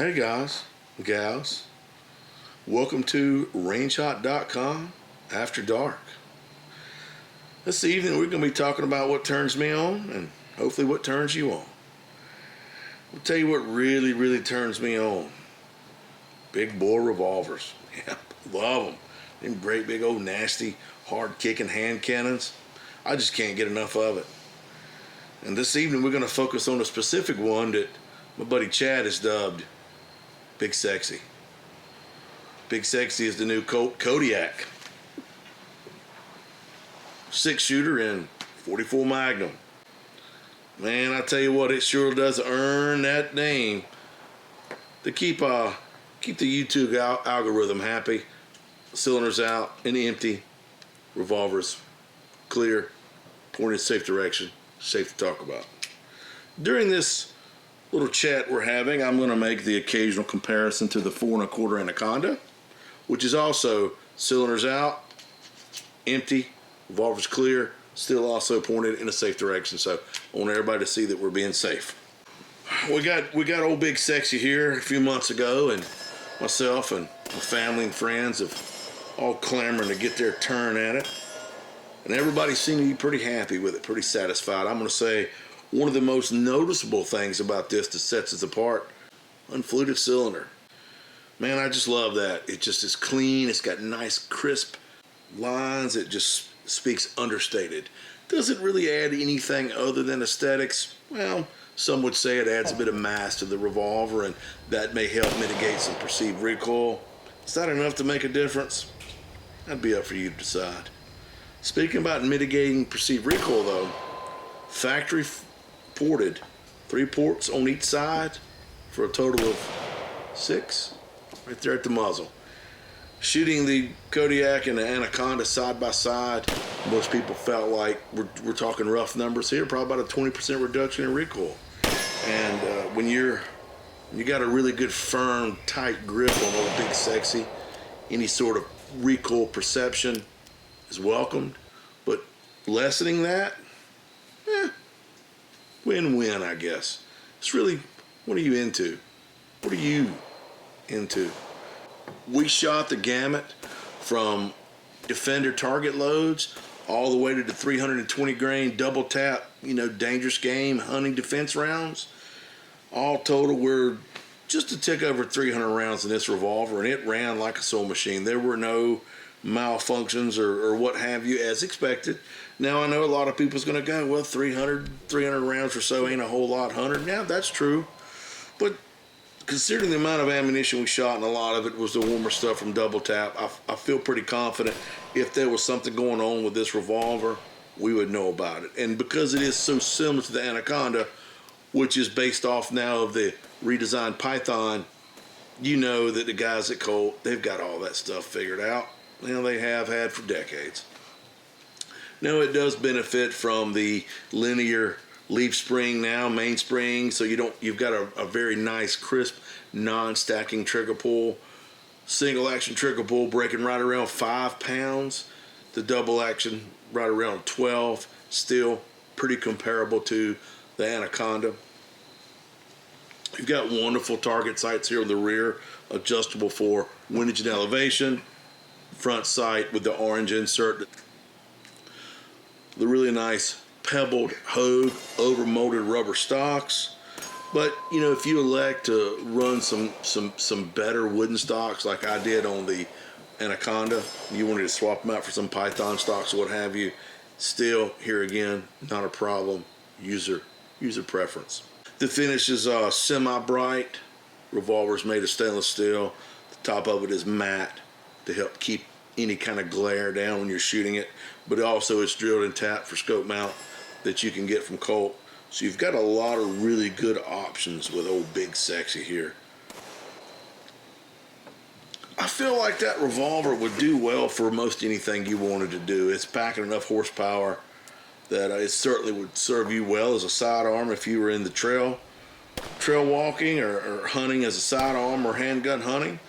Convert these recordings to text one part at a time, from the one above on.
Hey guys, gals, welcome to rangehot.com After Dark. This evening we're going to be talking about what turns me on and hopefully what turns you on. I'll tell you what really turns me on. Big bore revolvers. Yeah, love them. Them great big old nasty hard kicking hand cannons. I just can't get enough of it. And this evening we're going to focus on a specific one that my buddy Chad has dubbed Big Sexy. Big Sexy is the new Colt Kodiak. 6-shooter in 44 Magnum. Man, I tell you what, it sure does earn that name to keep the YouTube algorithm happy. Cylinders out and empty. Revolvers clear, pointed safe direction, safe to talk about. During this little chat we're having, I'm going to make the occasional comparison to the 4 1/4 Anaconda, which is also cylinders out, empty, revolvers clear, still also pointed in a safe direction. So I want everybody to see that we're being safe. We got old Big Sexy here a few months ago, and myself and my family and friends have all clamoring to get their turn at it. And everybody seemed to be pretty happy with it, pretty satisfied. I'm going to say one of the most noticeable things about this that sets it apart, unfluted cylinder. Man, I just love that. It just is clean. It's got nice crisp lines. It just speaks understated. Doesn't really add anything other than aesthetics. Well, some would say it adds a bit of mass to the revolver, and that may help mitigate some perceived recoil. Is that enough to make a difference? That'd be up for you to decide. Speaking about mitigating perceived recoil though, factory ported, 3 ports on each side for a total of 6, right there at the muzzle. Shooting the Kodiak and the Anaconda side by side, most people felt like we're talking rough numbers here, probably about a 20% reduction in recoil. And when you got a really good firm tight grip on old Big Sexy, any sort of recoil perception is welcomed, but lessening that, win-win, I guess. It's really, what are you into? What are you into? We shot the gamut from Defender target loads all the way to the 320 grain double tap, dangerous game hunting defense rounds. All total, we're just a tick over 300 rounds in this revolver, and it ran like a sewing machine. There were no malfunctions or what have you, as expected. Now I know a lot of people's going to go, well, 300 rounds or so ain't a whole lot, 100. Yeah, that's true, but considering the amount of ammunition we shot, and a lot of it was the warmer stuff from double tap, I feel pretty confident if there was something going on with this revolver, we would know about it. And because it is so similar to the Anaconda, which is based off now of the redesigned Python, you know that the guys at Colt, they've got all that stuff figured out. They have had for decades. Now it does benefit from the linear leaf spring now, mainspring, so you've got a very nice, crisp, non-stacking trigger pull. Single action trigger pull breaking right around 5 pounds. The double action right around 12. Still pretty comparable to the Anaconda. You've got wonderful target sights here in the rear, adjustable for windage and elevation. Front sight with the orange insert. The really nice pebbled Hogue over molded rubber stocks. But if you elect to run some better wooden stocks like I did on the Anaconda, you wanted to swap them out for some Python stocks or what have you, still, here again, not a problem. User preference. The finish is semi-bright. Revolver's made of stainless steel. The top of it is matte to help keep any kind of glare down when you're shooting it, but also it's drilled and tapped for scope mount that you can get from Colt. So you've got a lot of really good options with old Big Sexy here. I feel like that revolver would do well for most anything you wanted to do. It's packing enough horsepower that it certainly would serve you well as a sidearm if you were in the trail walking or hunting as a sidearm or handgun hunting.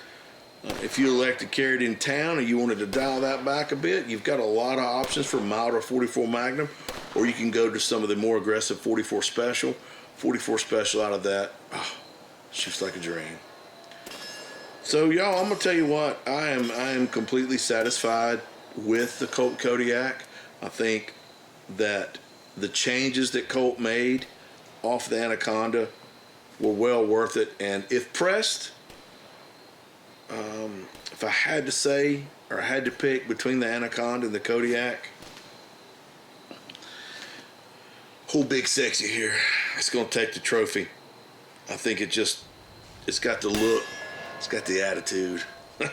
If you elect to carry it in town and you wanted to dial that back a bit, you've got a lot of options for milder 44 Magnum, or you can go to some of the more aggressive 44 Special. 44 Special out of that, shoots like a dream. So y'all, I'm gonna tell you what, I am completely satisfied with the Colt Kodiak. I think that the changes that Colt made off the Anaconda were well worth it. And if pressed, if I had to say, or I had to pick between the Anaconda and the Kodiak, whole big sexy here, it's gonna take the trophy. I think it's got the look, it's got the attitude. That's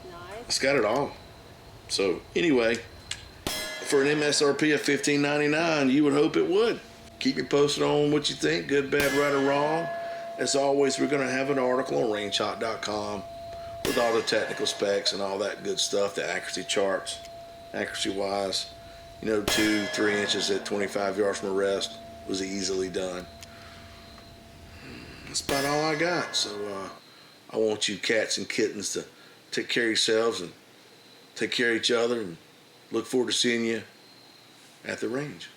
nice. It's got it all. So anyway, for an MSRP of $15.99, you would hope it would. Keep me posted on what you think, good, bad, right, or wrong. As always, we're going to have an article on rangehot.com with all the technical specs and all that good stuff, the accuracy charts, accuracy-wise. 2-3 inches at 25 yards from a rest was easily done. That's about all I got. So I want you cats and kittens to take care of yourselves and take care of each other, and look forward to seeing you at the range.